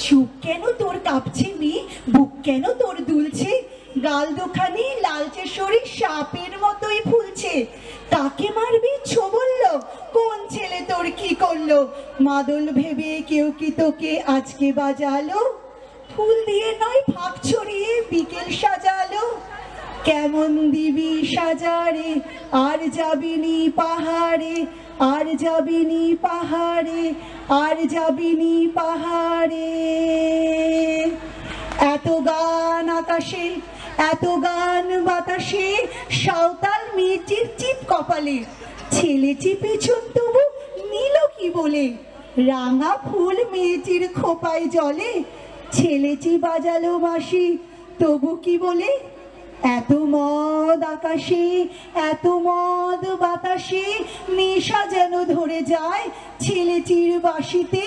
চুপ কেন তোর কাঁপছে মেয়ে, বুক কেন তোর দুলছে, গাল দুখানি লালচে শরীর সাপের মতোই ফুলছে। কাকে মারবি ছো বললো, কোন ছেলে তোর কি করলো, মাদল ভেবে কেউ কি তোকে আজকে বাজালো, ফুল দিয়ে নয় ফাঁক ছড়িয়ে বিকেল সাজালো। কেমন দিবি সাজারে আর যাবিনি পাহাড়ে, আর যাবিনি পাহাড়ে, আর যাবিনি পাহাড়ে। এত গান আকাশে, এত গান বাতাসে, সাঁওতাল মেয়েটির চিপ কপালে, ছেলেটি পেছন তবু নিল কি বলে, রাঙা ফুল মেয়েটির খোপায় জলে, ছেলেটি বাজালো বাঁশি তবু কি বলে। এত মদ আকাশে, এত মদ বাতাসে, নেশা যেন ধরে যায় ছেলেটির বাঁশিতে।